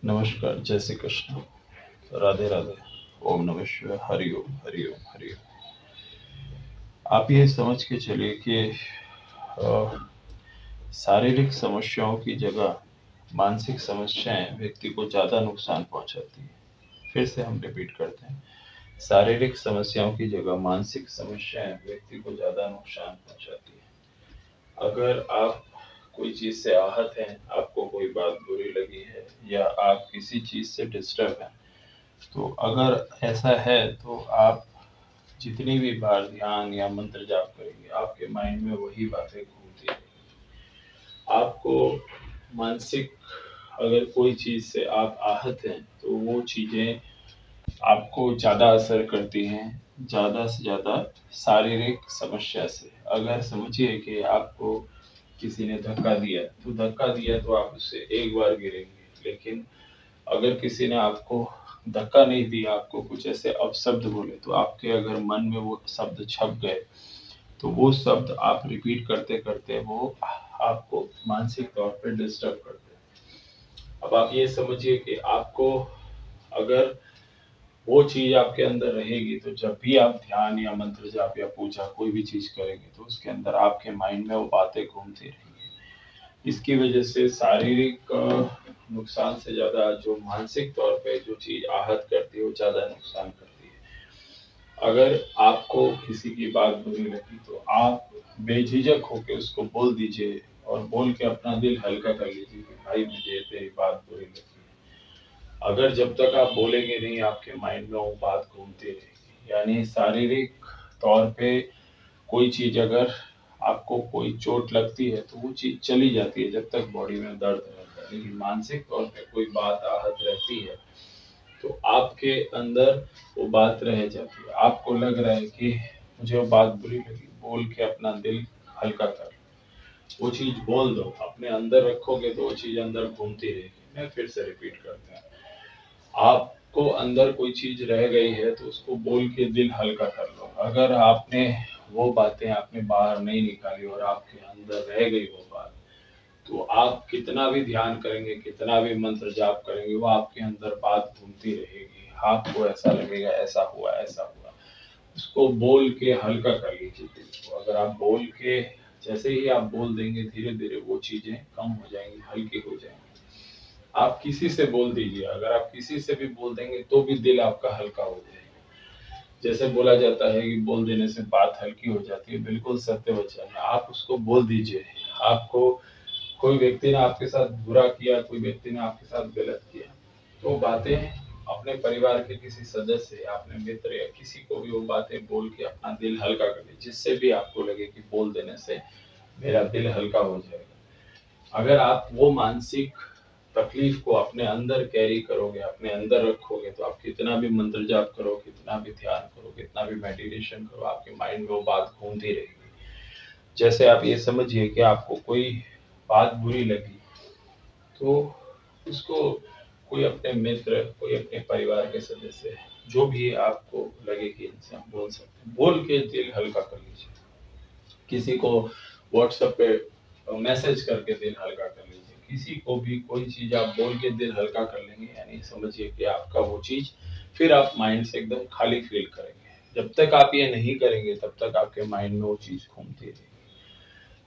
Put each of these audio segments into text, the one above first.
नमस्कार, जय श्री कृष्ण, राधे राधे, ओम नमः शिवाय, हरि ओम, हरि ओम, हरि ओम। आप ये समझ के चलिए कि शारीरिक समस्याओं की जगह मानसिक समस्याएं व्यक्ति को ज़्यादा नुकसान पहुंचाती है। फिर से हम रिपीट करते हैं, शारीरिक समस्याओं की जगह मानसिक समस्याएं व्यक्ति को ज़्यादा नुकसान पहुंचाती है। अगर आप कोई चीज़ से आहत हैं, आपको कोई बात बुरी लगी है या आप किसी चीज़ से डिस्टर्ब हैं, तो अगर ऐसा है तो आप जितनी भी बार ध्यान या मंत्र जाप करेंगे, आपके माइंड में वही बातें घूमती रहेंगी। आपको मानसिक अगर कोई चीज़ से आप आहत हैं, तो वो चीज़ें आपको ज़्यादा असर करती हैं, ज़्यादा से ज़्यादा शारीरिक समस्या से। अगर समझिए कि आपको किसी ने धक्का दिया, तो धक्का दिया तो आप उससे एक बार गिरेंगे, लेकिन अगर किसी ने आपको धक्का नहीं दिया, आपको कुछ ऐसे अपशब्द बोले, तो आपके अगर मन में वो शब्द छप गए, तो वो शब्द आप रिपीट करते करते वो आपको मानसिक तौर पे डिस्टर्ब करते हैं। अब आप ये समझिए कि आपको अगर वो चीज आपके अंदर रहेगी, तो जब भी आप ध्यान या मंत्र जाप या पूजा कोई भी चीज करेंगे, तो उसके अंदर आपके माइंड में वो बातें घूमती रहेंगी। इसकी वजह से शारीरिक नुकसान से ज्यादा जो मानसिक तौर पे जो चीज आहत करती है, वो ज्यादा नुकसान करती है। अगर आपको किसी की बात बुरी लगी, तो आप बेझिझक होकर उसको बोल दीजिए और बोल के अपना दिल हल्का कर लीजिए कि भाई मुझे तेरी बात बुरी लगी है। अगर जब तक आप बोलेंगे नहीं, आपके माइंड में वो बात घूमती रहेगी। यानी शारीरिक तौर पे कोई चीज अगर आपको कोई चोट लगती है, तो वो चीज चली जाती है जब तक बॉडी में दर्द रहता है, लेकिन मानसिक तौर पे कोई बात आहत रहती है, तो आपके अंदर वो बात रह जाती है। आपको लग रहा है कि मुझे वो बात बुरी लगी, बोल के अपना दिल हल्का कर लो। वो चीज बोल दो, अपने अंदर रखोगे तो वो चीज अंदर घूमती रहेगी। मैं फिर से रिपीट करता हूँ, आपको अंदर कोई चीज रह गई है, तो उसको बोल के दिल हल्का कर लो। अगर आपने वो बातें आपने बाहर नहीं निकाली और आपके अंदर रह गई वो बात, तो आप कितना भी ध्यान करेंगे, कितना भी मंत्र जाप करेंगे, वो आपके अंदर बात घूमती रहेगी। आपको ऐसा लगेगा ऐसा हुआ, ऐसा हुआ। उसको बोल के हल्का कर लीजिए दिल को। अगर आप बोल के, जैसे ही आप बोल देंगे, धीरे धीरे वो चीजें कम हो जाएंगी, हल्की हो जाएंगी। आप किसी से बोल दीजिए, अगर आप किसी से भी बोल देंगे, तो भी दिल आपका हल्का हो जाएगा। जैसे बोला जाता है कि बोल देने से बात हल्की हो जाती है, बिल्कुल सत्य वचन है। आप उसको बोल दीजिए। आपको कोई व्यक्ति ने आपके साथ बुरा किया, कोई व्यक्ति ने आपके साथ गलत किया, तो बातें अपने परिवार के किसी सदस्य या अपने मित्र या किसी को भी वो बातें बोल के अपना दिल हल्का कर लीजिए, जिससे भी आपको लगे कि बोल देने से मेरा दिल हल्का हो जाएगा। अगर आप वो मानसिक तकलीफ को अपने अंदर कैरी करोगे, अपने अंदर रखोगे, तो आप कितना भी मंत्र जाप करो, कितना भी ध्यान करो, कितना भी मेडिटेशन करो, आपके माइंड में वो बात घूमती रहेगी। जैसे आप ये समझिए कि आपको कोई बात बुरी लगी, तो उसको कोई अपने मित्र, कोई अपने परिवार के सदस्य, जो भी आपको लगे कि इनसे हम बोल सकते हैं, बोल के दिल हल्का कर लीजिए। किसी को व्हाट्सएप पे मैसेज करके दिल हल्का कर लीजिए। किसी को भी कोई चीज आप बोल के दिल हल्का कर लेंगे, यानी समझिए कि आपका वो चीज फिर आप माइंड से एकदम खाली फील करेंगे। जब तक आप ये नहीं करेंगे, तब तक आपके माइंड में वो चीज घूमती रहेगी।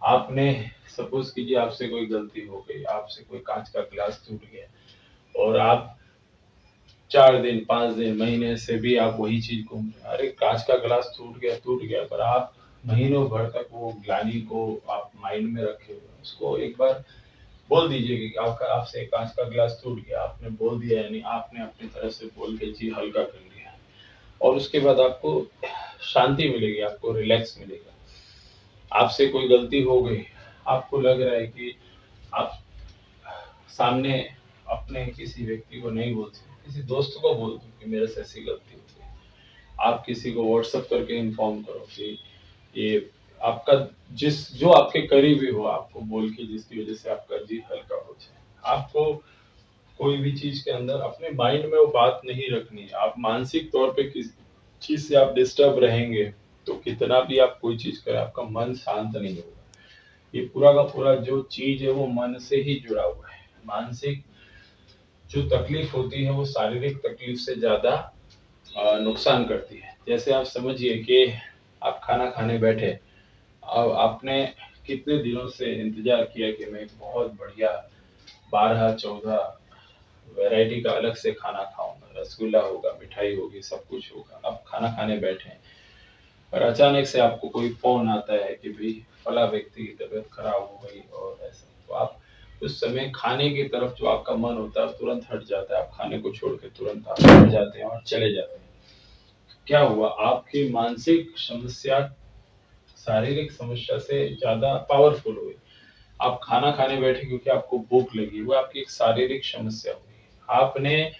आपने सपोज कीजिए आपसे कोई गलती हो गई, आपसे कोई कांच का ग्लास टूट गया, और आप 4 दिन 5 दिन महीने से भी आप वही चीज घूम रहे हैं। अरे कांच का ग्लास टूट गया, पर आप महीनों भर तक वो ग्लानि को आप माइंड में रखे हुए हैं। उसको एक बार बोल दीजिए कि आपका आपसे कांच का ग्लास टूट गया, आपने बोल दिया, यानी आपने अपनी तरफ से बोल के चीज हल्का कर लिया, और उसके बाद आपको शांति मिलेगी, आपको रिलैक्स मिलेगा। आपसे कोई गलती हो गई, आपको लग रहा है कि आप सामने अपने किसी व्यक्ति को नहीं बोल सकते, किसी दोस्त को बोल दो कि मेरे से ऐसी गलती हो गई। आप किसी को व्हाट्सएप करके इन्फॉर्म करो कि ये आपका जिस जो आपके करीबी हो, आपको बोल के जिसकी वजह से आपका जी हल्का हो जाए। आपको कोई भी चीज के अंदर अपने माइंड में वो बात नहीं रखनी है। आप मानसिक तौर पे किस चीज से आप डिस्टर्ब रहेंगे, तो कितना भी आप कोई चीज करें, आपका मन शांत नहीं होगा। ये पूरा का पूरा जो चीज है, वो मन से ही जुड़ा हुआ है। मानसिक जो तकलीफ होती है वो शारीरिक तकलीफ से ज़्यादा नुकसान करती है। जैसे आप समझिए कि आप खाना खाने बैठे, अब आपने कितने दिनों से इंतज़ार किया कि मैं बहुत बढ़िया 12-14 वैरायटी का अलग से खाना खाऊँगा, रसगुल्ला होगा, मिठाई होगी, सब कुछ होगा। अब खाना खाने बैठे हैं और अचानक से आपको कोई फ़ोन आता है कि भई फलाँ व्यक्ति की तबीयत खराब हो गई और ऐसा। तो आप उस समय खाने की तरफ जो आपका मन होता है तुरंत हट जाता है। आप खाने को छोड़ के तुरंत आप हट जाते हैं और चले जाते हैं। क्या हुआ? आपकी मानसिक समस्या शारीरिक समस्या से ज़्यादा पावरफुल हुई। आप खाना खाने बैठे क्योंकि आपको भूख लगी, वो आपकी एक शारीरिक समस्या हुई। आपने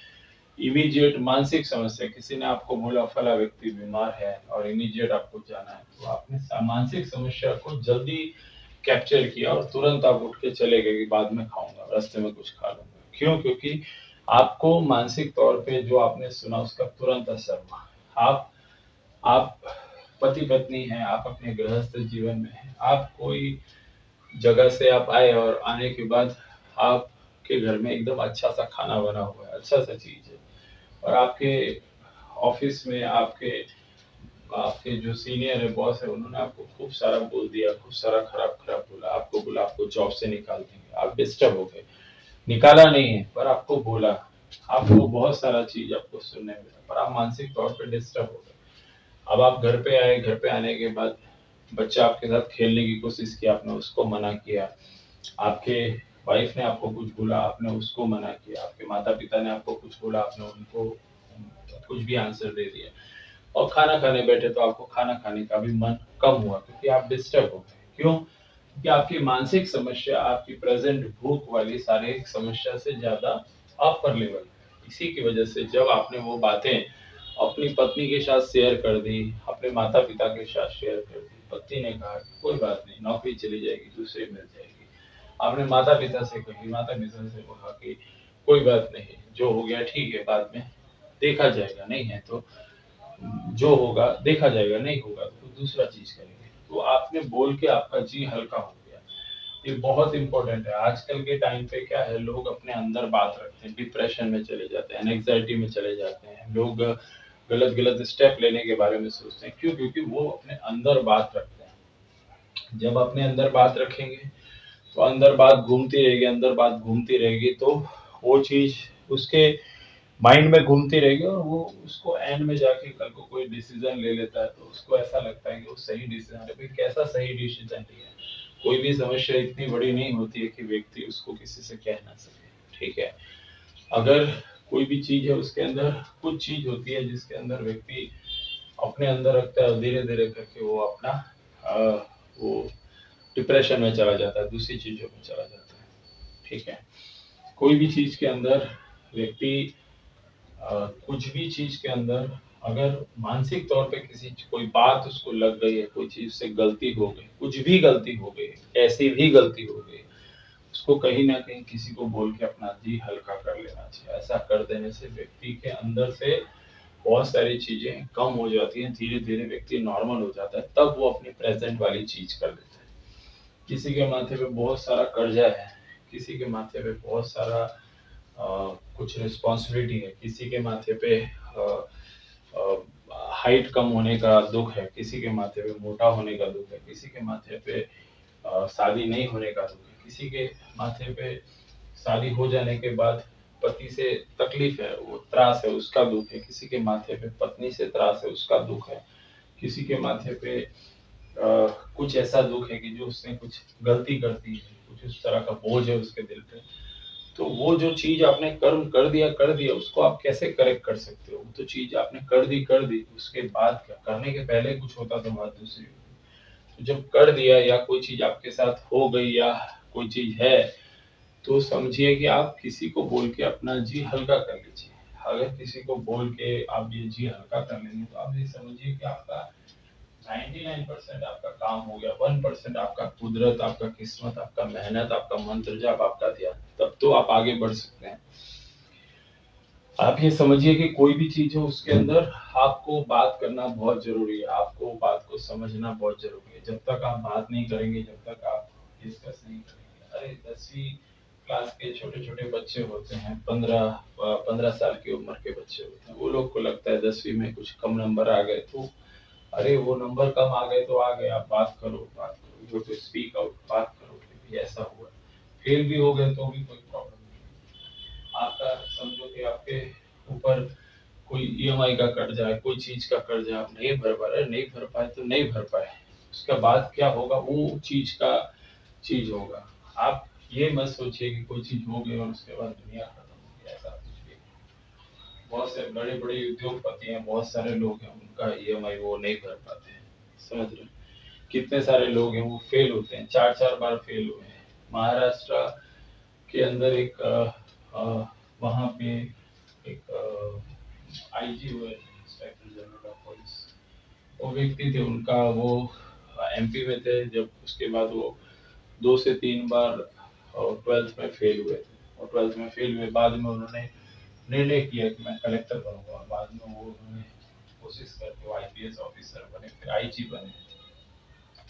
इमीडिएट मानसिक समस्या, किसी ने आपको बोला फला व्यक्ति बीमार है और इमीडिएट आपको जाना है, तो आपने मानसिक समस्या को जल्दी कैप्चर किया और तुरंत आप उठ के चले गए कि बाद में खाऊंगा, रास्ते में कुछ खा लूंगा। क्यों? क्योंकि आपको मानसिक तौर पे जो आपने सुना उसका तुरंत असर हुआ। आप पति पत्नी हैं, आप अपने गृहस्थ जीवन में हैं, आप कोई जगह से आप आए और आने के बाद आपके घर में एकदम अच्छा सा खाना बना हुआ है, अच्छा सा चीज है, और आपके ऑफिस में आपके आपके जो सीनियर है, बॉस है, उन्होंने आपको खूब सारा बोल दिया, खूब सारा खराब खराब बोला आपको जॉब से निकाल देंगे, आप डिस्टर्ब हो गए। निकाला नहीं है पर आपको बोला, आपको बहुत सारा चीज आपको सुनने मिला, पर आप मानसिक तौर पे डिस्टर्ब हो गए। अब आप घर पे आए, घर पे आने के बाद बच्चा आपके साथ खेलने की कोशिश की, आपने उसको मना किया। आपके वाइफ ने आपको कुछ बोला, आपने उसको मना किया। आपके माता पिता ने आपको कुछ बोला, आपने उनको कुछ भी आंसर दे दिया। और खाना खाने बैठे तो आपको खाना खाने का भी मन कम हुआ क्योंकि आप डिस्टर्ब हो गए। क्यों? क्योंकि आपकी मानसिक समस्या आपकी प्रेजेंट भूख वाली शारीरिक समस्या से ज्यादा अपर लेवल है। इसी की वजह से जब आपने वो बातें अपनी पत्नी के साथ शेयर कर दी, अपने माता पिता के साथ शेयर कर दी, पत्नी ने कहा कि कोई बात नहीं, नौकरी चली जाएगी, दूसरी मिल जाएगी। आपने माता पिता से कही, माता पिता से कहा कि कोई बात नहीं, जो हो गया ठीक है, बाद में देखा जाएगा, नहीं है तो जो होगा देखा जाएगा, नहीं होगा तो दूसरा चीज करेंगे। तो आपने बोल के आपका जी हल्का हो गया। ये बहुत इंपॉर्टेंट है। आजकल के टाइम पे क्या है, लोग अपने अंदर बात रखते हैं, डिप्रेशन में चले जाते हैं, एंग्जाइटी में चले जाते हैं, लोग गलत गलत स्टेप लेने के बारे में सोचते हैं। क्यों? क्योंकि वो अपने अंदर बात रखते हैं। जब अपने अंदर बात रखेंगे तो अंदर बात घूमती रहेगी, अंदर बात घूमती रहेगी, तो वो चीज उसके माइंड में घूमती रहेगी और वो उसको एंड में जाके कल को कोई डिसीजन ले लेता है तो उसको ऐसा लगता है कि वो सही डिसीजन है। भाई कैसा सही डिसीजन लिया? कोई भी समस्या इतनी बड़ी नहीं होती है कि व्यक्ति उसको किसी से कह ना सके। ठीक है? अगर कोई भी चीज है उसके अंदर कुछ चीज होती है जिसके अंदर व्यक्ति अपने अंदर रखता है और धीरे धीरे करके वो अपना वो डिप्रेशन में चला जाता है, दूसरी चीजों में चला जाता है। ठीक है? कोई भी चीज के अंदर व्यक्ति कुछ भी चीज के अंदर अगर मानसिक तौर पे किसी कोई बात उसको लग गई है, कोई चीज से गलती हो गई, कुछ भी गलती हो गई, ऐसी भी गलती हो गई, उसको कहीं ना कहीं किसी को बोल के अपना जी हल्का कर लेना चाहिए। ऐसा कर देने से व्यक्ति के अंदर से बहुत सारी चीजें कम हो जाती हैं, धीरे धीरे व्यक्ति नॉर्मल हो जाता है, तब वो अपनी प्रेजेंट वाली चीज कर लेता है। किसी के माथे पे बहुत सारा कर्जा है, किसी के माथे पे बहुत सारा कुछ रिस्पॉन्सिबिलिटी है, किसी के माथे पे हाइट कम होने का दुख है, किसी के माथे पे मोटा होने का दुख है, किसी के माथे पे शादी नहीं होने का दुख है, किसी के माथे पे शादी हो जाने के बाद पति से तकलीफ है, वो त्रास है, उसका दुख है, किसी के माथे पे पत्नी से त्रास है, उसका दुख है, किसी के माथे पे कुछ ऐसा दुख है कि जो उसने कुछ गलती कर दी है, कुछ उस तरह का बोझ है उसके दिल पे। तो वो जो चीज आपने कर्म कर दिया, उसको आप कैसे करेक्ट कर सकते हो? वो तो चीज आपने कर दी, उसके बाद क्या करने के पहले कुछ होता तो बात दूसरी होती। तो जब कर दिया या कोई चीज आपके साथ हो गई या कोई चीज है, तो समझिए कि आप किसी को बोल के अपना जी हल्का कर लीजिए। अगर किसी को बोल के आप ये जी हल्का कर लेंगे तो आप ये समझिए कि आपका 99% आपका काम हो गया, 1% आपका कुदरत, आपका किस्मत, आपका मेहनत, आपका मंत्र जाप, आपका ध्यान, तब तो आप आगे बढ़ सकते हैं। आप ये समझिए कि कोई भी चीज हो उसके अंदर आपको बात करना बहुत जरूरी है, आपको बात को समझना बहुत जरूरी है। जब तक आप बात नहीं करेंगे, जब तक आप डिस्कस नहीं करेंगे, अरे 10वीं क्लास के छोटे-छोटे बच्चे होते हैं, 15 साल की उम्र के बच्चे होते हैं, वो लोग को लगता है 10वीं में कुछ कम नंबर आ गए तो अरे वो नंबर कम आ गए तो आ गए, आप बात करो, यू टू स्पीक आउट, बात करो कि भी ऐसा हुआ। फेल भी हो गए तो भी कोई प्रॉब्लम नहीं। आपका समझो कि आपके ऊपर कोई ईएमआई का कर्जा है, कोई चीज का कर्जा आप नहीं भर पा रहे, नहीं भर पाए तो नहीं भर पाए, उसके बाद क्या होगा, वो चीज का चीज होगा। आप ये मत सोचिए कि कोई चीज हो गई और उसके बाद दुनिया खत्म हो गई, ऐसा कुछ भी नहीं। बहुत से बड़े बड़े उद्योगपति हैं, बहुत सारे लोग हैं, उनका ईएमआई वो नहीं भर पाते हैं, समझ रहे हैं? कितने सारे लोग हैं वो फेल होते हैं, 4-4 बार फेल हुए हैं। महाराष्ट्र के अंदर एक वहाँ पे एक आईजी हुए थे, इंस्पेक्टर जनरल ऑफ पुलिस, वो व्यक्ति थे, उनका वो एमपी में थे, जब उसके बाद वो 2 से 3 बार और 12th में फेल हुए थे, और 12th में फेल हुए, बाद में उन्होंने निर्णय किया कि मैं कलेक्टर बनूंगा, और बाद में वो उन्होंने कोशिश करके वो आईपीएस ऑफिसर बने, फिर आईजी बने।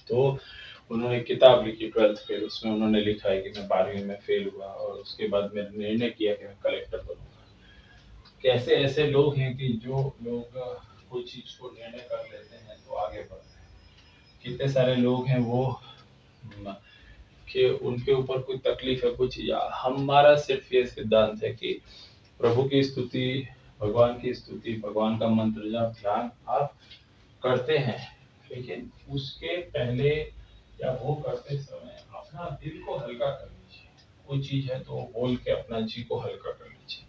तो उन्होंने किताब लिखी 12th फेल, उसमें उन्होंने लिखा है कि मैं 12वीं में फेल हुआ और उसके बाद मैंने निर्णय किया कि मैं कलेक्टर बनूंगा। कैसे ऐसे लोग हैं कि जो लोग कोई चीज को निर्णय कर लेते हैं तो आगे बढ़ते हैं। कितने सारे लोग हैं वो म, कि उनके ऊपर कोई तकलीफ है, कुछ, या हमारा सिर्फ ये सिद्धांत है कि प्रभु की स्तुति, भगवान की स्तुति, भगवान का मंत्र जाप ध्यान आप करते हैं, लेकिन उसके पहले या वो करते समय अपना दिल को हल्का कर लीजिए। कोई चीज है तो बोल के अपना जी को हल्का कर लीजिए।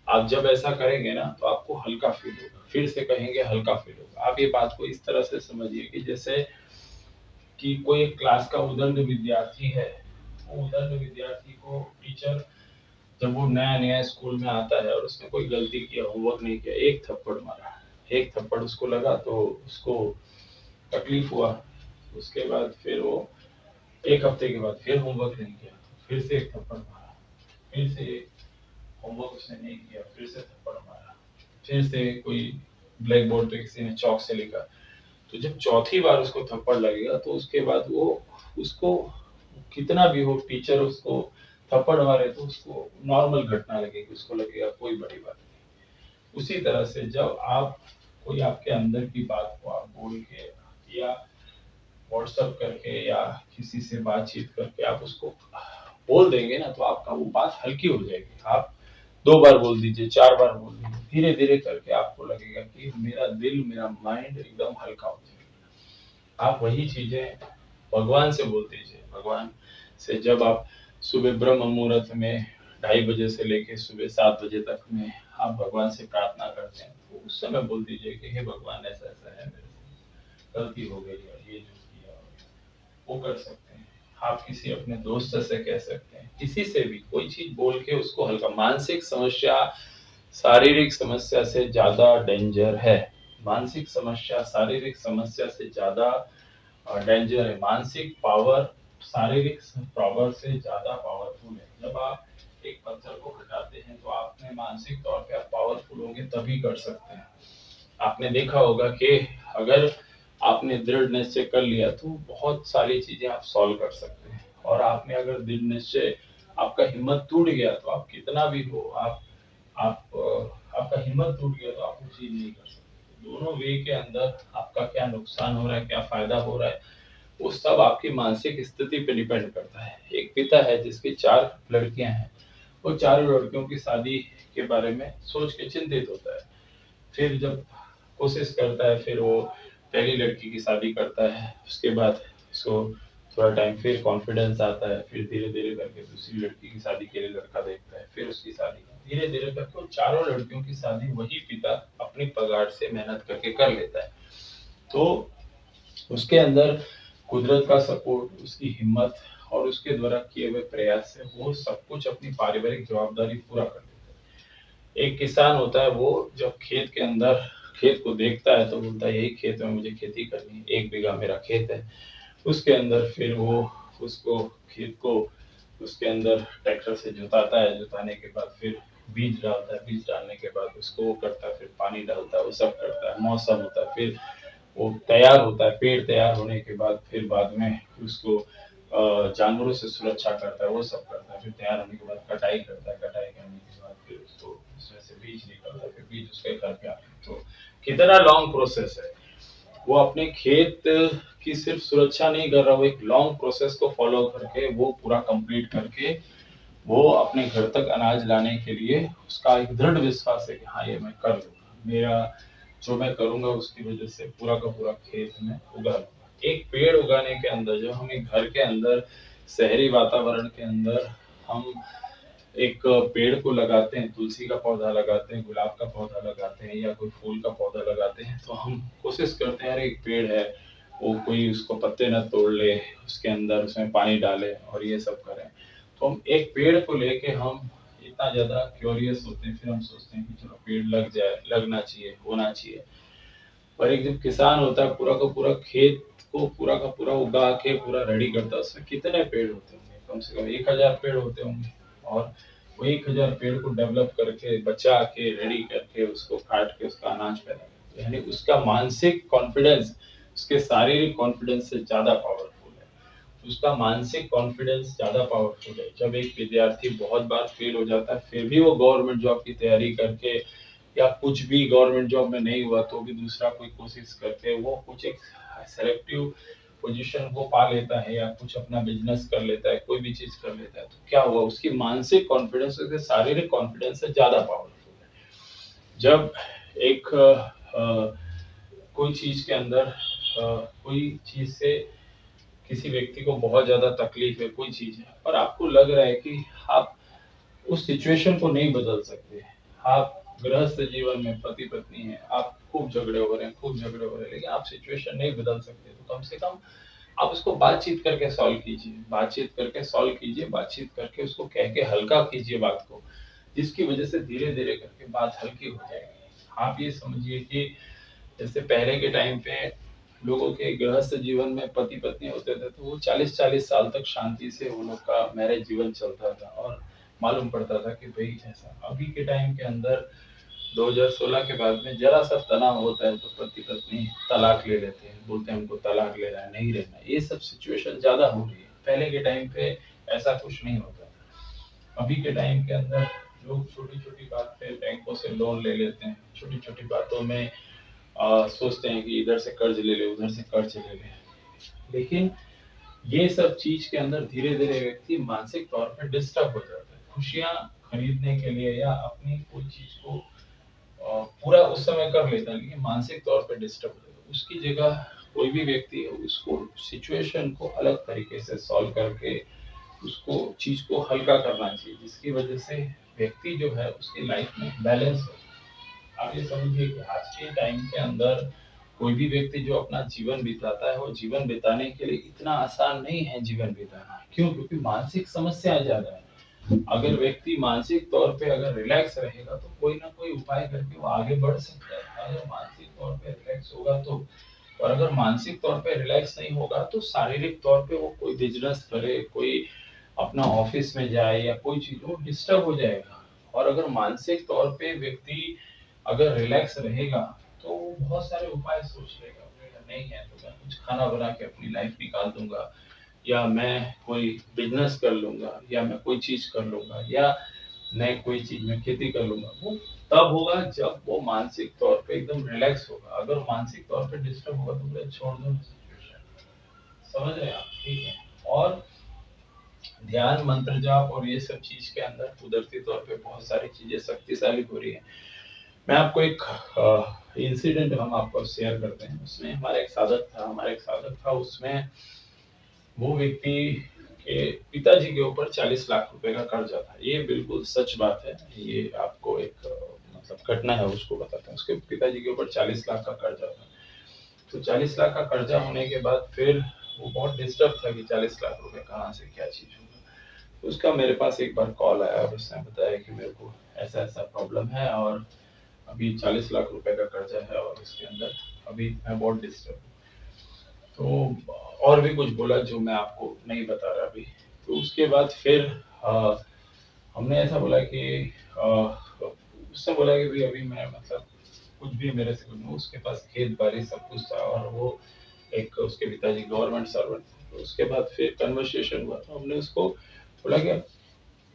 आप जब ऐसा करेंगे ना तो आपको हल्का फील होगा, फिर से कहेंगे हल्का फील होगा। आप ये बात को इस तरह से समझिए कि जैसे कि कोई एक क्लास का उदंड विद्यार्थी है, वो उदंड विद्यार्थी को टीचर, जब वो नया नया स्कूल में आता है और उसने कोई गलती किया, होमवर्क नहीं किया, एक थप्पड़ मारा, एक थप्पड़ उसको लगा तो उसको तकलीफ हुआ। उसके बाद फिर वो 1 हफ्ते के बाद फिर होमवर्क नहीं किया, फिर से एक थप्पड़ मारा, फिर से होमवर्क उसने नहीं किया, फिर से थप्पड़ मारा, फिर से कोई ब्लैक बोर्ड पे किसी ने चौक से लिखा। तो जब चौथी बार उसको थप्पड़ लगेगा तो उसके बाद वो, उसको कितना भी हो टीचर उसको थप्पड़ मारे तो उसको नॉर्मल घटना लगेगी, उसको लगेगा कोई बड़ी बात नहीं। उसी तरह से जब आप कोई आपके अंदर की बात को आप बोल के या व्हाट्सएप करके या किसी से बातचीत करके आप उसको बोल देंगे ना तो आपका वो बात हल्की हो जाएगी। आप 2 बार बोल दीजिए, 4 बार बोल दीजिए, धीरे धीरे करके आपको लगेगा कि मेरा दिल, मेरा माइंड एकदम हल्का हो जाएगा। आप वही चीजें भगवान से बोल दीजिए। भगवान से जब आप सुबह ब्रह्म मुहूर्त में 2:30 बजे से लेके सुबह 7 बजे तक में आप भगवान से प्रार्थना करते हैं तो उस समय बोल दीजिए कि हे भगवान, ऐसा ऐसा है, मेरे से गलती हो गई है, ये जो किया वो कर सकते हैं। आप किसी अपने दोस्त से कह सकते हैं, किसी से भी कोई चीज बोल के उसको हल्का। मानसिक समस्या शारीरिक समस्या से ज्यादा डेंजर है। मानसिक समस्या शारीरिक समस्या से ज्यादा डेंजर है। मानसिक पावर शारीरिक पावर से ज्यादा पावरफुल है। जब आप एक पत्थर को हटाते हैं तो आपने मानसिक तौर पे आप पावरफुल होंगे तभी कर सकते हैं। आपने देखा होगा कि अगर आपने दृढ़ निश्चय कर लिया तो बहुत सारी चीजें आप सॉल्व कर सकते हैं, और आपने अगर दृढ़ निश्चय, आपका हिम्मत टूट गया तो आप कितना भी हो, आपका हिम्मत टूट गया तो आप वो चीज नहीं कर सकते। दोनों वे के अंदर आपका क्या नुकसान हो रहा है, क्या फायदा हो रहा है, वो सब आपकी मानसिक स्थिति पे डिपेंड करता है। एक पिता है जिसकी 4 लड़कियां हैं, वो चारों लड़कियों की शादी के बारे में सोच के चिंतित होता है। फिर जब कोशिश करता है, फिर वो पहली लड़की की शादी करता है, उसके बाद उसको थोड़ा टाइम फिर कॉन्फिडेंस आता है, फिर धीरे धीरे करके दूसरी लड़की की शादी के लिए लड़का देखता है, फिर उसकी शादी, धीरे धीरे करके वो चारों लड़कियों की शादी वही पिता अपनी पगार से मेहनत करके कर लेता है। तो उसके अंदर कुदरत का सपोर्ट, उसकी हिम्मत और उसके द्वारा किए हुए प्रयास से वो सब कुछ अपनी पारिवारिक जवाबदारी पूरा कर लेता है। एक किसान होता है, वो जब खेत के अंदर खेत को देखता है तो बोलता है यही खेत में मुझे खेती करनी है, 1 बीघा मेरा खेत है। उसके अंदर फिर वो उसको खेत को उसके अंदर ट्रैक्टर से जुताता है, जुताने के बाद फिर बीज डालता है, बीज डालने के बाद उसको वो करता है, फिर पानी डालता है, वो सब करता है, मौसम होता है, फिर वो तैयार होता है, पेड़ तैयार होने के बाद फिर बाद में उसको जानवरों से सुरक्षा करता है, वो सब करता है। फिर तैयार होने के बाद कटाई करता है, कटाई करने के बाद फिर उसको उसमें से बीज निकलता है, फिर बीज उसके घर पे आते हैं। तो कितना लॉन्ग प्रोसेस है। वो अपने खेत की सिर्फ सुरक्षा नहीं कर रहा, वो एक लॉन्ग प्रोसेस को फॉलो करके वो पूरा कंप्लीट करके वो अपने घर तक अनाज लाने के लिए उसका एक दृढ़ विश्वास है कि हाँ ये मैं कर लूंगा, मेरा जो मैं करूंगा उसकी वजह से पूरा का पूरा खेत में उगा लूंगा। एक पेड़ उगाने के अंदर, जो हम एक घर के अंदर शहरी वातावरण के अंदर हम एक पेड़ को लगाते हैं, तुलसी का पौधा लगाते हैं, गुलाब का पौधा लगाते हैं या कोई फूल का पौधा लगाते हैं, तो हम कोशिश करते हैं यार एक पेड़ है, वो कोई उसको पत्ते ना तोड़ ले, उसके अंदर उसमें पानी डाले और ये सब करें। तो हम एक पेड़ को लेके हम इतना ज्यादा क्यूरियस होते हैं, फिर हम सोचते हैं कि चलो पेड़ लग जाए, लगना चाहिए, होना चाहिए। पर एक जब किसान होता है, पूरा का पूरा खेत को पूरा का पूरा उगा के पूरा रेडी करता है, उसमें कितने पेड़ होते होंगे, कम से कम 1000 पेड़ होते होंगे। और वो 1000 पेड़ को डेवलप करके बचा के रेडी करके उसको काट के उसका अनाज पैदा करते हैं। यानी उसका मानसिक कॉन्फिडेंस उसके शारीरिक कॉन्फिडेंस से ज्यादा पावरफुल है। उसका मानसिक कॉन्फिडेंस ज्यादा पावरफुल है। जब एक विद्यार्थी बहुत बार फेल हो जाता है, फिर भी वो गवर्नमेंट जॉब की तैयारी करके या कुछ भी गवर्नमेंट जॉब में नहीं हुआ तो भी दूसरा कोई कोशिश करके वो कुछ एक सेलेक्टिव पोजीशन वो पा लेता है या कुछ अपना बिजनेस कर लेता है, कोई भी चीज कर लेता है, तो क्या हुआ, उसकी मानसिक कॉन्फिडेंस उसके शारीरिक कॉन्फिडेंस से ज्यादा पावरफुल है। जब एक कोई चीज के अंदर कोई चीज से किसी व्यक्ति को बहुत ज्यादा तकलीफ है, कोई चीज है, और आपको लग रहा है कि आप उस सिचुएशन को नहीं बदल सकते। आप गृहस्थ जीवन में पति पत्नी है, आप खूब झगड़े हो रहे हैं, खूब झगड़े हो रहे हैं, लेकिन आप सिचुएशन नहीं बदल सकते, तो कम से कम आप उसको बातचीत करके सॉल्व कीजिए, बातचीत करके सॉल्व कीजिए, बातचीत करके उसको कह के हल्का कीजिए बात को, जिसकी वजह से धीरे धीरे करके बात हल्की हो जाएगी। आप ये समझिए कि जैसे पहले के टाइम पे लोगों के गृहस्थ जीवन में पति पत्नी होते थे, तो वो 40-40 साल तक शांति से वो लोग का मैरिज जीवन चलता था और मालूम पड़ता था कि भाई ऐसा। अभी के टाइम के अंदर 2016 के बाद में जरा सा तनाव होता है तो पति पत्नी तलाक ले लेते हैं, बोलते हैं हमको तलाक लेना है, नहीं रहना। ये सब सिचुएशन ज्यादा हो रही है। पहले के टाइम पे ऐसा कुछ नहीं होता था। अभी के टाइम के अंदर लोग छोटी छोटी बात पे बैंकों से लोन ले लेते हैं, छोटी छोटी बातों में सोचते हैं कि इधर से कर्ज ले ले, उधर से कर्ज ले ले। लेकिन ये सब चीज के अंदर धीरे धीरे व्यक्ति मानसिक तौर पर डिस्टर्ब हो जाता है। खुशियां खरीदने के लिए या अपनी कोई चीज को पूरा उस समय कर लेता है, लेकिन मानसिक तौर पर डिस्टर्ब हो जाता है। उसकी जगह कोई भी व्यक्ति है, उसको सिचुएशन को अलग तरीके से सॉल्व करके उसको चीज को हल्का करना चाहिए, जिसकी वजह से व्यक्ति जो है उसकी लाइफ में बैलेंस हो। आप ये समझिए कि आज के टाइम के अंदर कोई भी व्यक्ति जो अपना जीवन बिताता है, वो जीवन बिताने के लिए इतना आसान नहीं है जीवन बिताना। क्यों? क्योंकि मानसिक समस्याएं ज्यादा है। अगर व्यक्ति मानसिक तौर पे अगर रिलैक्स रहेगा तो कोई ना कोई उपाय करके वो आगे बढ़ सकता है, अगर मानसिक तौर पे रिलैक्स होगा तो। और अगर मानसिक तौर पे रिलैक्स नहीं होगा तो शारीरिक तौर पे वो कोई बिजनेस करे, कोई अपना ऑफिस में जाए या कोई चीज, वो डिस्टर्ब हो जाएगा। और अगर मानसिक तौर पे व्यक्ति अगर रिलैक्स रहेगा तो वो बहुत सारे उपाय सोच लेगा। बोलेगा नहीं है तो मैं कुछ खाना बना के अपनी लाइफ निकाल दूंगा, या मैं कोई बिजनेस कर लूंगा, या मैं कोई चीज कर लूंगा, या मैं कोई चीज में खेती कर लूंगा। वो तब होगा जब वो मानसिक तौर पे एकदम रिलैक्स होगा। अगर मानसिक तौर पे डिस्टर्ब होगा तो बोले छोड़ दो सिचुएशन। समझ रहे हैं आप? ठीक है। और ध्यान, मंत्र जाप और ये सब चीज के अंदर कुदरती तौर पे बहुत सारी चीजें शक्तिशाली हो रही है। मैं आपको एक इंसिडेंट हम आपको शेयर करते हैं। उसमें हमारा एक साधक था, उसमें वो व्यक्ति के पिताजी के ऊपर 40 लाख रुपए का कर्जा था। ये बिल्कुल सच बात है। ये आपको एक मतलब घटना है उसको बताते हैं। उसके पिताजी के ऊपर 40 लाख का कर्जा था। तो 40 लाख का कर्जा होने के बाद फिर वो बहुत डिस्टर्ब था कि 40 लाख रुपए कहाँ से क्या चीज होगा। तो उसका मेरे पास एक बार कॉल आया और उसने बताया कि मेरे को ऐसा ऐसा प्रॉब्लम है और अभी 40 लाख रुपए का कर्जा है और उसके अंदर अभी मैं बहुत डिस्टर्ब हूँ। तो और भी कुछ बोला जो मैं आपको नहीं बता रहा अभी। तो उसके बाद फिर अ, हमने ऐसा बोला कि अ, उसने बोला कि भाई अभी मैं मतलब कुछ भी मेरे से कुछ नहीं, उसके पास खेत बाड़ी सब कुछ था और वो एक उसके पिताजी गवर्नमेंट सर्वेंट थे। तो उसके बाद फिर कन्वर्सेशन हुआ, तो हमने उसको बोला कि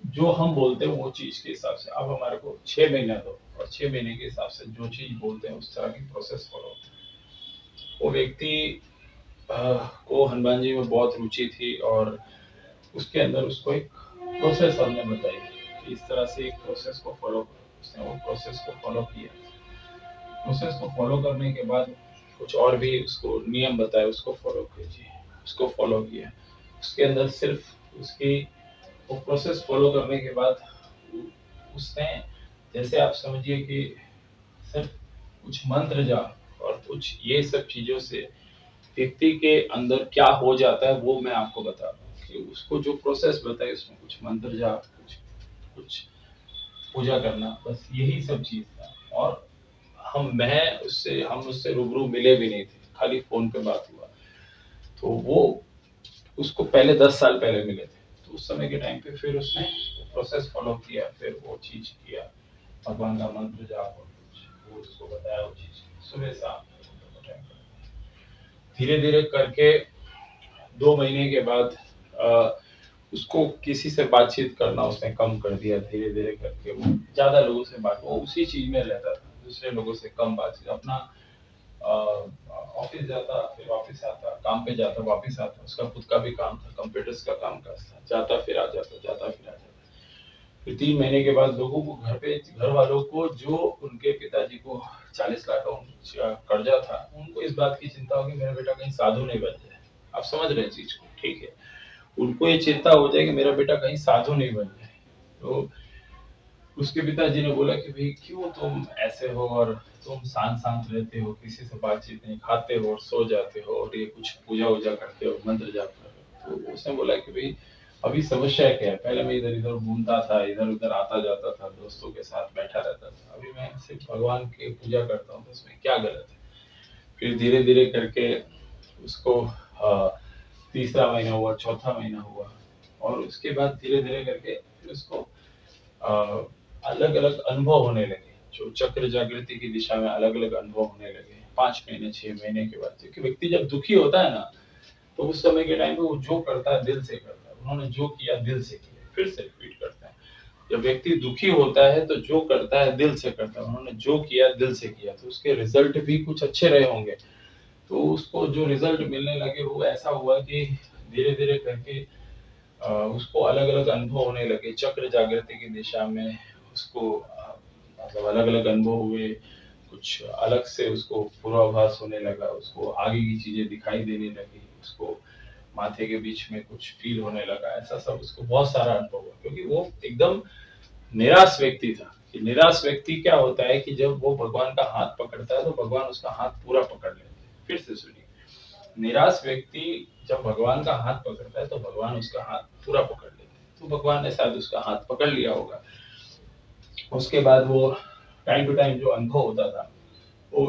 जो हम बोलते हैं वो चीज के हिसाब से आप हमारे को 6 महीना दो, और 6 महीने के हिसाब से जो चीज बोलते हैं उस तरह की प्रोसेस फॉलो। वो व्यक्ति को हनुमान जी में बहुत रुचि थी, और उसके अंदर उसको एक प्रोसेस हमने बताई कि इस तरह से एक प्रोसेस को फॉलो करो। उसने वो प्रोसेस को फॉलो किया। प्रोसेस को फॉलो करने के बाद कुछ और भी उसको नियम बताए, उसको फॉलो कीजिए, उसको फॉलो किया। उसके अंदर सिर्फ उसकी वो प्रोसेस फॉलो करने के बाद उसने, जैसे आप समझिए कि सिर्फ कुछ मंत्र जाप और कुछ ये सब चीजों से व्यक्ति के अंदर क्या हो जाता है वो मैं आपको बता रहा हूँ। कि उसको जो प्रोसेस बताई उसमें कुछ मंत्र जाप, कुछ कुछ पूजा करना, बस यही सब चीज था। और हम उससे रूबरू मिले भी नहीं थे, खाली फोन पे बात हुआ। तो वो उसको पहले 10 साल पहले मिले थे, तो उस समय के टाइम पे फिर उसने प्रोसेस फॉलो किया, फिर वो चीज किया, भगवान का मंत्र जाप और कुछ वो उसको बताया, वो चीज सुबह शाम धीरे धीरे करके 2 महीने के बाद उसको किसी से बातचीत करना उसने कम कर दिया। धीरे धीरे करके वो ज्यादा लोगों से बात, वो उसी चीज में रहता था, दूसरे लोगों से कम बातचीत, अपना ऑफिस जाता, फिर वापस आता, काम पे जाता, वापस आता। उसका खुद का भी काम था, कंप्यूटर्स का काम करता, जाता फिर आ जाता, जाता फिर आ जाता। फिर 3 महीने के बाद लोगों को घर वालों को, जो उनके पिताजी को 40 लाख का कर्जा था, उनको इस बात की चिंता होगी मेरा बेटा कहीं साधु नहीं बन जाए। आप समझ रहे हैं चीज को, ठीक है। उनको ये चिंता हो जाए कि मेरा बेटा कहीं साधु नहीं बन जाए। तो उसके पिताजी ने बोला कि भाई क्यों तुम ऐसे हो, और तुम शांत शांत रहते हो, किसी से बातचीत नहीं, खाते हो और सो जाते हो, और ये कुछ पूजा वूजा करते हो, मंत्र जाप करते हो। तो उसने बोला कि भाई अभी समस्या क्या है, पहले मैं इधर इधर घूमता था, इधर उधर आता जाता था, दोस्तों के साथ बैठा रहता था, अभी मैं सिर्फ भगवान की पूजा करता हूँ, तो इसमें क्या गलत है। फिर धीरे धीरे करके उसको तीसरा महीना हुआ, चौथा महीना हुआ, और उसके बाद धीरे धीरे करके फिर उसको अलग अलग अनुभव होने लगे, जो चक्र जागृति की दिशा में अलग अलग अनुभव होने लगे 5 महीने 6 महीने के बाद। क्योंकि व्यक्ति जब दुखी होता है ना, तो उस समय के टाइम पे वो जो करता है दिल से करता है। उन्होंने जो किया दिल से किया, फिर से रिपीट करते हैं। जब व्यक्ति दुखी होता है तो जो करता है दिल से करता है। उन्होंने जो किया दिल से किया, तो उसके रिजल्ट भी कुछ अच्छे रहे होंगे। तो उसको जो रिजल्ट मिलने लगे वो ऐसा हुआ कि धीरे धीरे करके उसको अलग अलग अनुभव होने लगे चक्र जागृति की दिशा में। उसको मतलब अलग अलग अनुभव हुए, कुछ अलग से उसको पूर्वाभास होने लगा, उसको आगे की चीजें दिखाई देने लगी, उसको माथे के बीच में कुछ फील होने लगा, ऐसा सब उसको बहुत सारा अनुभव हुआ। क्योंकि वो एकदम निराश व्यक्ति था। कि निराश व्यक्ति क्या होता है कि जब वो भगवान का हाथ पकड़ता है तो भगवान उसका हाथ पूरा पकड़ लेते हैं। फिर से सुनिए, निराश व्यक्ति जब भगवान का हाथ पकड़ता है तो भगवान उसका हाथ पूरा पकड़ लेते हैं। तो भगवान ने शायद उसका हाथ पकड़ लिया होगा। उसके बाद वो टाइम टू टाइम जो अनुभव होता था वो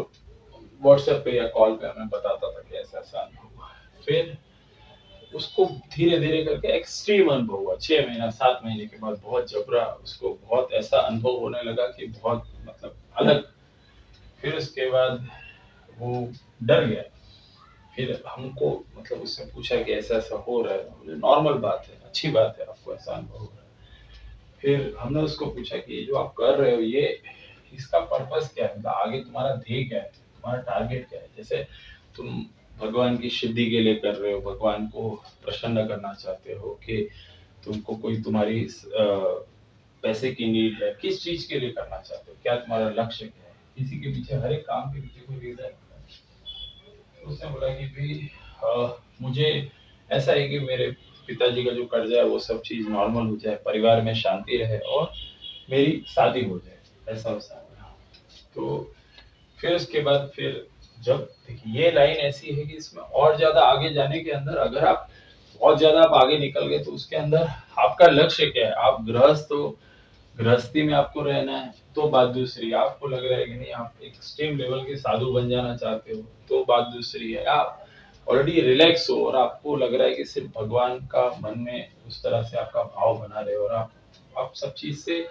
व्हाट्सएप पे या कॉल पे हमें बताता था कि ऐसा ऐसा अनुभव हुआ। फिर उसको धीरे धीरे करके एक्सट्रीम अनुभव हुआ 6 महीना 7 महीने के बाद, बहुत जबरा उसको बहुत ऐसा अनुभव होने लगा कि बहुत मतलब अलग। फिर उसके बाद वो डर गया। फिर हमको मतलब उससे पूछा कि ऐसा ऐसा हो रहा है, बोले नॉर्मल बात है, अच्छी बात है, आपको ऐसा अनुभव हो रहा है। फिर हमने उसको पूछा कि ये जो आप कर रहे हो ये इसका पर्पस क्या है, मतलब आगे तुम्हारा ध्येय क्या है, तुम्हारा टारगेट क्या है। जैसे तुम भगवान की सिद्धि के लिए कर रहे हो, भगवान को प्रसन्न करना चाहते हो, कि तुमको कोई तुम्हारी पैसे की नीड है, किस चीज के लिए करना चाहते हो, क्या तुम्हारा लक्ष्य क्या है। किसी के पीछे, हर एक काम के पीछे कोई रीजन होता है। तो उसने बोला कि भाई मुझे ऐसा है कि मेरे पिताजी का जो कर्जा है वो सब चीज नॉर्मल हो जाए, परिवार में शांति रहे, और मेरी शादी हो जाए, ऐसा उसने बोला। तो फिर उसके बाद फिर जब देखिए ये लाइन ऐसी है कि इसमें और ज्यादा आगे जाने के अंदर, अगर आप बहुत ज्यादा आप आगे निकल गए तो उसके अंदर आपका लक्ष्य क्या है। आप गृहस्थ हो, गृहस्थी में आपको रहना है, तो बात दूसरी। आपको लग रहा है कि नहीं आप एक्सट्रीम लेवल के साधु बन जाना चाहते हो, तो बात दूसरी है। आप ऑलरेडी रिलैक्स हो और आपको लग रहा है कि सिर्फ भगवान का मन में उस तरह से आपका भाव बना रहे, और आप सब चीज से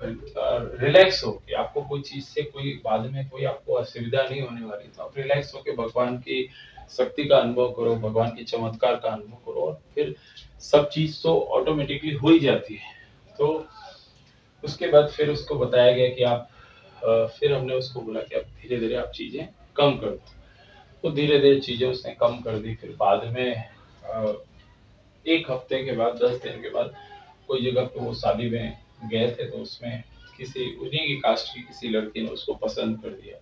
रिलैक्स हो कि आपको कोई चीज से कोई बाद में कोई आपको असुविधा नहीं होने वाली, तो आप रिलैक्स हो के भगवान की शक्ति का अनुभव करो, भगवान के चमत्कार का अनुभव करो और फिर सब चीज तो ऑटोमेटिकली हो ही जाती है। तो उसके बाद फिर उसको बताया गया कि आप फिर हमने उसको बोला कि आप धीरे धीरे आप चीजें कम कर दो। तो धीरे धीरे चीजें उसने कम कर दी। फिर बाद में एक हफ्ते के बाद 10 दिन के बाद कोई जगह पे वो शादी में गए थे, तो उसमें किसी उन्हीं की कास्ट की किसी लड़की ने उसको पसंद कर दिया।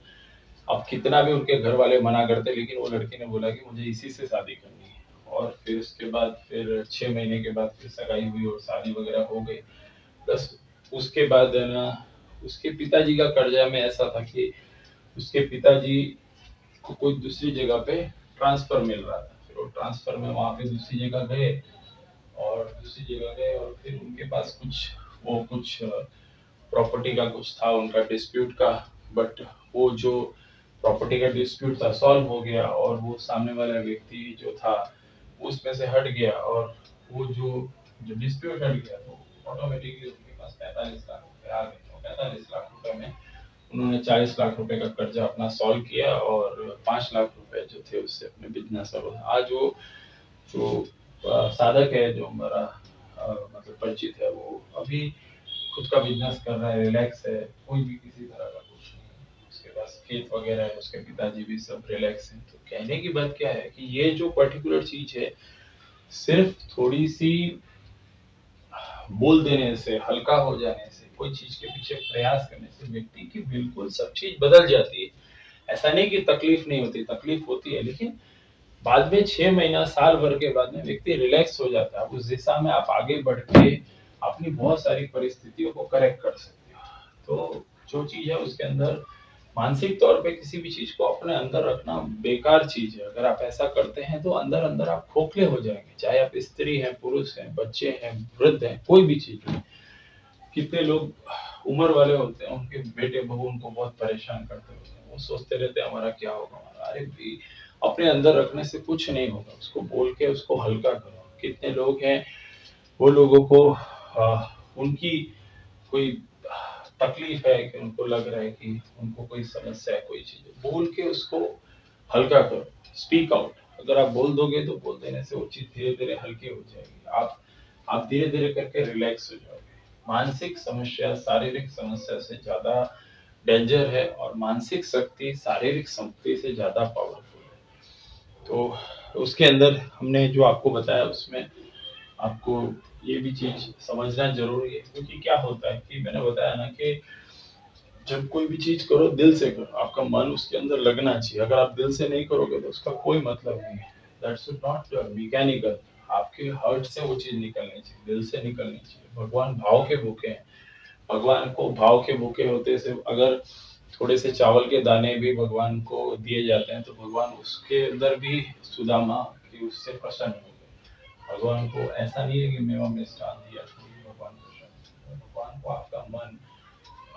अब कितना भी उनके घर वाले मना करते, लेकिन वो लड़की ने बोला कि मुझे इसी से शादी करनी है। और फिर उसके बाद फिर 6 महीने के बाद फिर सगाई हुई और शादी वगैरह हो गई। बस उसके बाद है ना, उसके पिताजी का कर्जा में ऐसा था कि उसके पिताजी को कोई दूसरी जगह पे ट्रांसफर मिल रहा था। फिर वो ट्रांसफर में वहां पे दूसरी जगह गए और दूसरी जगह गए और फिर उनके पास कुछ प्रॉपर्टी का कुछ था उनका डिस्प्यूट का। बट वो जो प्रॉपर्टी का डिस्प्यूट था सॉल्व हो गया और वो सामने वाला व्यक्ति जो था उसमें से हट गया। और वो जो जो डिस्प्यूट हट गया तो ऑटोमेटिकली उनके पास 45 लाख रुपए आ गए। और 45 लाख रुपए में उन्होंने 40 लाख रुपए का कर्जा अपना सॉल्व किया और 5 लाख रुपए जो थे उससे अपने बिजनेस और आज वो जो साधक है जो हमारा मतलब परिचित है, वो अभी खुद का बिजनेस कर रहा है, रिलैक्स है, कोई भी किसी तरह का कुछ नहीं है। उसके पास खेत वगैरह है, उसके पिताजी भी सब रिलैक्स हैं। तो कहने की बात क्या है कि ये जो पर्टिकुलर चीज है, सिर्फ थोड़ी सी बोल देने से, हल्का हो जाने से, कोई चीज के पीछे प्रयास करने से व्यक्ति की बिल्कुल सब चीज बदल जाती है। ऐसा नहीं कि तकलीफ नहीं होती, तकलीफ होती है, लेकिन बाद में 6 महीना साल भर के बाद में व्यक्ति रिलैक्स हो जाता है। उस दिशा में आप आगे बढ़ के अपनी बहुत सारी परिस्थितियों को करेक्ट कर सकते हो। तो जो चीज है उसके अंदर मानसिक तौर पे किसी भी चीज को अपने अंदर रखना बेकार चीज है। अगर आप ऐसा करते हैं तो अंदर अंदर आप खोखले हो जाएंगे, चाहे आप स्त्री हैं, पुरुष हैं, बच्चे हैं, वृद्ध हैं, कोई भी चीज है। कितने लोग उम्र वाले होते हैं, उनके बेटे बहू उनको बहुत परेशान करते होते हैं, वो सोचते रहते हैं हमारा क्या होगा हमारा। अरे भाई, अपने अंदर रखने से कुछ नहीं होगा, उसको बोल के उसको हल्का करो। कितने लोग हैं वो लोगों को उनकी कोई तकलीफ है कि उनको लग रहा है कि उनको कोई समस्या है, कोई चीज है, बोल के उसको हल्का करो। Speak out. अगर आप बोल दोगे तो बोल देने से वो चीज धीरे धीरे हल्की हो जाएगी। आप धीरे धीरे करके रिलैक्स हो जाओगे। मानसिक समस्या शारीरिक समस्या से ज्यादा डेंजर है और मानसिक शक्ति शारीरिक शक्ति से ज्यादा पावरफुल है। तो उसके अंदर हमने जो आपको बताया उसमें आपको ये भी चीज समझना जरूरी है। क्योंकि क्या होता है कि मैंने बताया ना कि जब कोई भी चीज करो दिल से करो, आपका मन उसके अंदर लगना चाहिए। अगर आप दिल से नहीं करोगे तो उसका कोई मतलब नहीं है। That's not mechanical. आपके हार्ट से वो चीज निकलनी चाहिए, दिल से निकलनी चाहिए। भगवान भाव के भूखे हैं। भगवान को भाव के भूखे होते से अगर थोड़े से चावल के दाने भी भगवान को दिए जाते हैं तो भगवान उसके अंदर भी सुदामा कि उससे प्रसन्न हो गए। भगवान को ऐसा नहीं है कि मेवा मिष्ठान दिया तो ही भगवान प्रसन्न है। भगवान को आपका मन,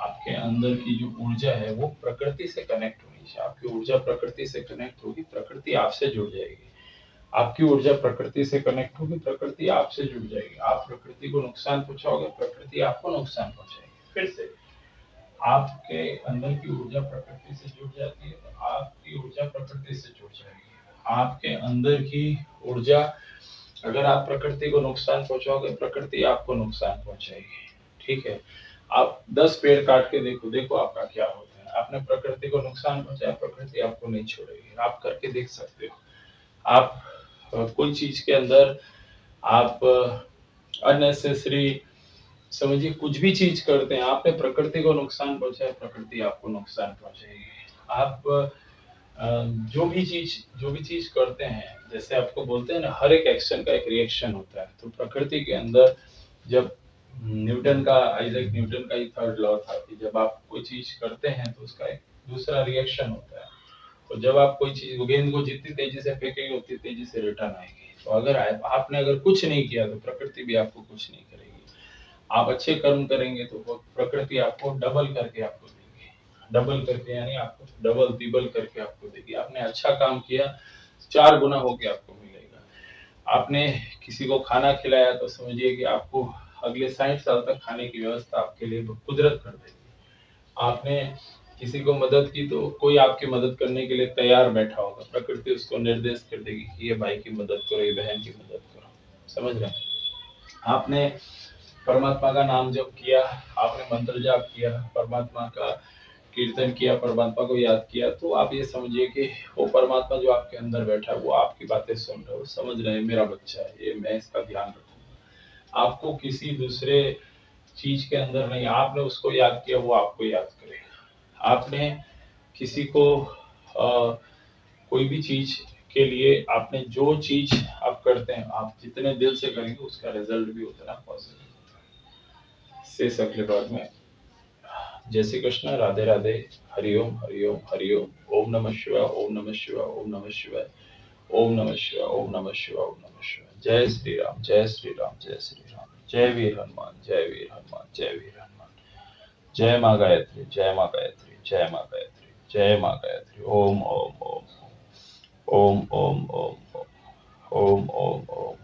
आपके अंदर की जो ऊर्जा है वो प्रकृति से कनेक्ट होनी चाहिए। आपकी ऊर्जा प्रकृति से कनेक्ट होगी, प्रकृति आपसे जुड़ जाएगी। आपकी ऊर्जा प्रकृति से कनेक्ट होगी, प्रकृति आपसे जुड़ जाएगी। आप प्रकृति को नुकसान पहुंचाओगे, प्रकृति आपको नुकसान पहुंचाएगी। फिर से आपके अंदर की ऊर्जा प्रकृति से जुड़ जाती है तो आपकी ऊर्जा प्रकृति से जुड़ जाएगी। आपके अंदर की ऊर्जा, अगर आप प्रकृति को नुकसान पहुंचाओगे, प्रकृति आपको नुकसान पहुंचाएगी। ठीक है। आप 10 पेड़ काट के देखो, देखो आपका क्या होता है। आपने प्रकृति को नुकसान पहुंचाया, प्रकृति आपको नहीं छोड़ेगी। आप करके देख सकते हो। आप कोई चीज के अंदर आप अननेसेसरी समझिए कुछ भी चीज करते हैं, आपने प्रकृति को नुकसान पहुंचाया, प्रकृति आपको नुकसान पहुंचाएगी। आप जो भी चीज करते हैं, जैसे आपको बोलते हैं ना, हर एक एक्शन का एक रिएक्शन होता है। तो प्रकृति के अंदर जब आइजैक न्यूटन का ही थर्ड लॉ था कि जब आप कोई चीज करते हैं तो उसका एक दूसरा रिएक्शन होता है। तो जब आप कोई चीज गेंद को जितनी तेजी से फेंकेंगे उतनी तेजी से रिटर्न आएगी। तो अगर आपने अगर कुछ नहीं किया तो प्रकृति भी आपको कुछ नहीं करेगी। आप अच्छे कर्म करेंगे तो वो प्रकृति आपको डबल करके आपको देगी। डबल करके यानी आपको डबल तिबल करके आपको देगी। आपने अच्छा काम किया, 4 गुना होके आपको मिलेगा। आपने किसी को खाना खिलाया तो समझिए कि आपको अगले 60 साल तक खाने की व्यवस्था आपके लिए कुदरत कर देगी। आपने किसी को मदद की तो कोई आपकी मदद करने के लिए तैयार बैठा होगा, प्रकृति उसको निर्देश कर देगी कि ये भाई की मदद करो, ये बहन की मदद करो। समझ रहे हैं? आपने परमात्मा का नाम जप किया, आपने मंत्र जाप किया, परमात्मा का कीर्तन किया, परमात्मा को याद किया, तो आप ये समझिए कि वो परमात्मा जो आपके अंदर बैठा है वो आपकी बातें सुन रहा है, वो समझ रहे हैं मेरा बच्चा है ये, मैं इसका ध्यान रखूंगा। आपको किसी दूसरे चीज के अंदर नहीं, आपने उसको याद किया, वो आपको याद करेगा। आपने किसी को कोई भी चीज के लिए आपने जो चीज आप करते हैं, आप जितने दिल से करेंगे उसका रिजल्ट भी उतना पॉजिटिव होता है। से अगले भाग में जय श्री कृष्ण, राधे राधे, हरिओम हरिओम हरिओम, ओम नमः शिवाय, ओम नमः शिवाय, ओम नमः शिवाय, ओम नमः शिवाय, ओम नमः शिवाय, ओम नमः शिवाय। जय श्री राम, जय श्री राम, जय श्री राम। जय वीर हनुमान, जय वीर हनुमान, जय वीर हनुमान। जय माँ गायत्री, जय माँ गायत्री, जय माँ गायत्री, जय माँ गायत्री। ओम ओम ओम ओम ओम ओम ओम ओम ओम।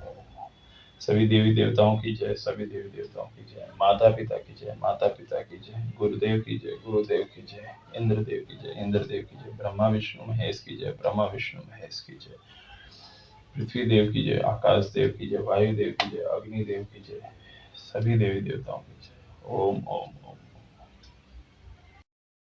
सभी देवी देवताओं की जय, सभी देवी देवताओं की जय, माता पिता की जय, माता पिता की जय, गुरुदेव की जय, गुरुदेव की जय, इंद्रदेव की जय, इंद्रदेव की जय, ब्रह्मा विष्णु महेश की जय, ब्रह्मा विष्णु महेश की जय, पृथ्वी देव की जय, आकाश देव की जय, वायु देव की जय, अग्नि देव की जय, सभी देवी देवताओं की जय। ओम ओम ओम।